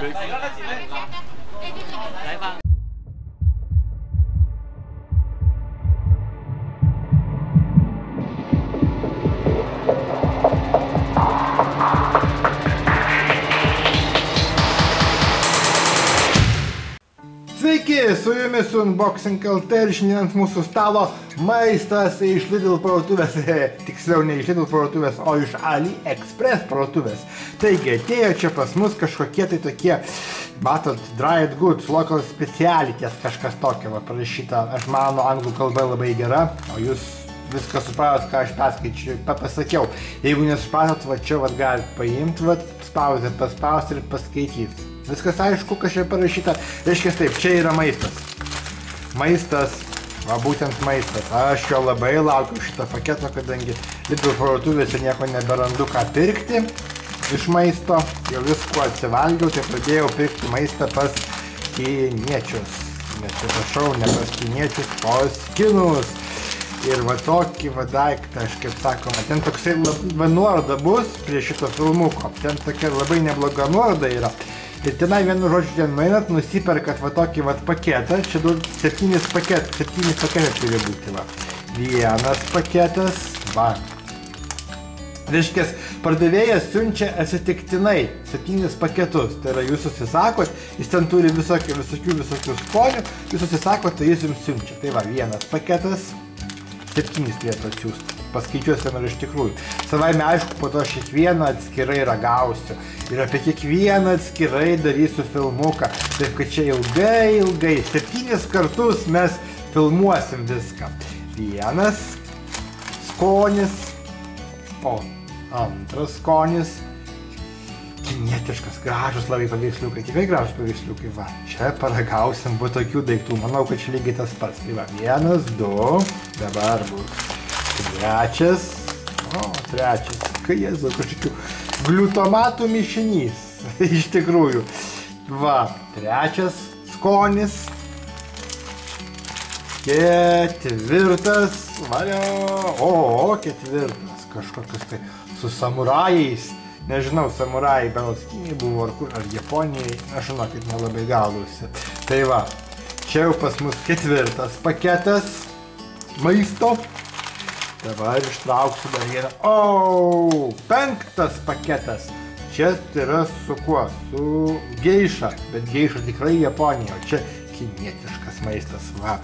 Sveiki, su jumis Unboxing LT ir šiandien ant mūsų stalo maistas iš Lidl parduotuvės, tiksliau ne iš Lidl parduotuvės, o iš AliExpress parduotuvės. Taigi atėjo čia pas mus kažkokie tai tokie, matot, dried goods, local specialities, kažkas tokio va, parašyta. Aš mano anglų kalba labai gera, o jūs viską supratot, ką aš pasakiau. Jeigu nesupratot, va čia va galite paimti, va spausę, paspausti ir paskaityti. Viskas aišku, kas čia parašyta. Reiškia taip, čia yra maistas. Maistas, va būtent maistas. Aš jo labai laukiu šitą paketą, kadangi Lidl parduotuvėse nieko neberandu ką pirkti iš maisto. Jau visko atsivalgiau, tai pradėjau pirkti maistą pas kiniečius. Nesiprašau, ne pas kiniečius, pas kinus. Ir va tokį va daiktą, aš kaip sakoma, ten toksai nuoroda bus prie šito filmuko. Ten tokia labai nebloga nuoroda yra. Ir tenai vienu žodžiu ten mainat, nusiperkat va tokį va paketą, čia 7 paketai turi būti va. Vienas paketas, va. Reiškės, pardavėjas siunčia atsitiktinai 7 paketus, tai yra jūs susisakot, jis ten turi visokių skonių, jūs susisakot, tai jis jums siunčia. Tai va, vienas paketas, 7 turėtų atsiųsti. Paskaičiuosime ir iš tikrųjų. Savaime aišku, po to aš kiekvieną atskirai ragausiu ir apie kiekvieną atskirai darysiu filmuką. Taip, kad čia ilgai, 7 kartus mes filmuosim viską. Vienas skonis, o antras skonis, kinietiškas, gražus labai paveiksliukai, tikrai gražus paveiksliukai, va. Čia paragausim bu tokių daiktų, manau, kad čia lygiai tas pats. Tai va, 1, 2, dabar bus. Trečias, kai jėzu, kažkokių gliutomatų mišinys, iš tikrųjų. Va, trečias skonis, ketvirtas, ketvirtas, kažkokius tai su samurajais, nežinau, samurajai Beloskiniai buvo ar kur, ar Japonijai, aš žinau, kaip nelabai gaudausi. Tai va, čia jau pas mus ketvirtas paketas maisto. Dabar ištrauksiu dar vieną. O, 5 paketas. Čia yra su kuo? Su geiša. Bet geiša tikrai Japonija. O čia kinietiškas maistas. Va,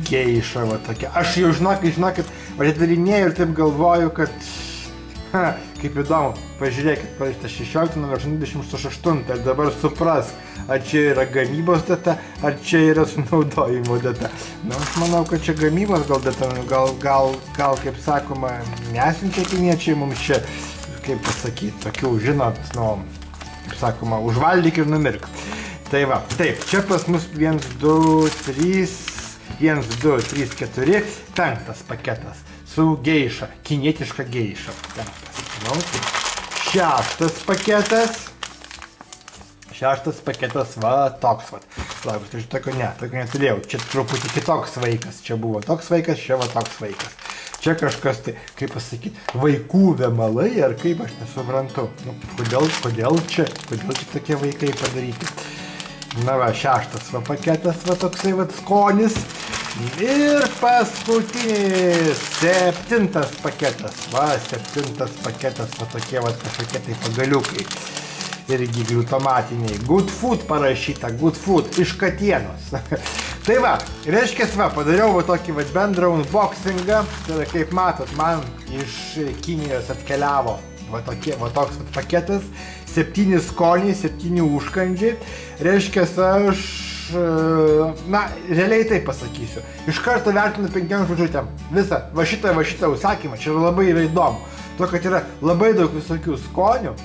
geiša va tokia. Aš jau žinokit, atidarinėjau ir taip galvoju, kad... kaip įdomu. Pažiūrėkit, parašyta 16/28. Ir dabar suprask, ar čia yra gamybos data, ar čia yra sunaudojimo data. Na, aš manau, kad čia gamybos gal data, gal kaip sakoma, nesinčia kiniečiai mums čia, kaip pasakyti, tokių, žinot, nu, kaip sakoma, užvaldyk ir numirk. Tai va, taip, čia pas mus 1, 2, 3, 4, 5 paketas su geiša, kinietiška geiša. 6 paketas. 6 paketas, va, toks, va. Labas, tai tokio neturėjau. Čia truputį kitoks vaikas. Čia buvo toks vaikas, čia va toks vaikas. Čia kažkas tai, kaip pasakyti, vaikų vemalai, ar kaip aš nesuprantu. Nu, kodėl čia tokie vaikai padaryti? Na va, 6 va paketas, va toksai va skonis. Ir paskutinis 7 paketas. Va, 7 paketas, va tokie va kažkokie tai pagaliukai. Irgi gliutomatiniai. Good food parašyta, good food, iš katienos. Tai va, reiškia, va, padariau va tokį va bendrą unboxingą. Tai yra, kaip matot, man iš Kinijos atkeliavo va toks va paketas. 7 skoniai, 7 užkandžiai. Reiškia, aš, na, realiai taip pasakysiu. Iš karto vertinu 5 žodžiutėm. Visą, va šitą užsakymą, čia labai yra įdomu. To, kad yra labai daug visokių skonių.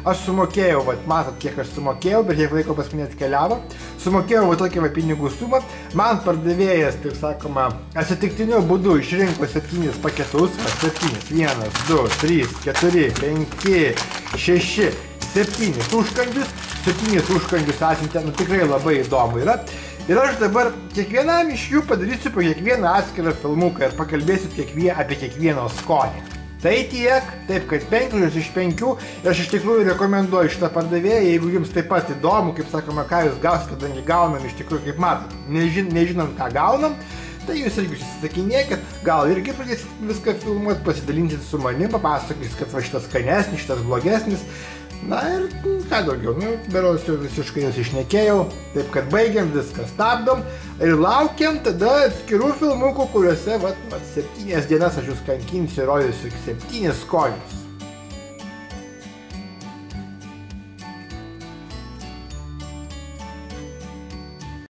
Aš sumokėjau, va, matot, kiek aš sumokėjau, bet kiek laiko pas mane atkeliavo. Sumokėjau va tokią va pinigų sumą. Man pardavėjas, taip sakoma, atsitiktiniu būdu išrinko 7 paketus. 7, 1, 2, 3, 4, 5, 6, 7 užkandžius. 7 užkandžius esate, nu tikrai labai įdomu yra. Ir aš dabar kiekvienam iš jų padarysiu po kiekvieną atskirą filmuką ir pakalbėsiu apie kiekvieno skonį. Tai tiek, taip kad 5 iš 5 ir aš iš tikrųjų rekomenduoju šitą pardavėją, jeigu jums taip pat įdomu, kaip sakoma, ką jūs gausit, kadangi gaunam iš tikrųjų, kaip matot, nežinom, ką gaunam, tai jūs irgi susisakinėkit, gal irgi pradėsit viską filmuoti, pasidalinsit su manim, papasakysit, kad va šitas skanesnis, šitas blogesnis. Na ir ką daugiau, berods jau visiškai jūs išnekėjau, taip kad baigiam viską, stabdom ir laukiam tada atskirų filmukų, kuriuose 7 dienas aš jūs kankinsiu ir rodysiu 7 skonius.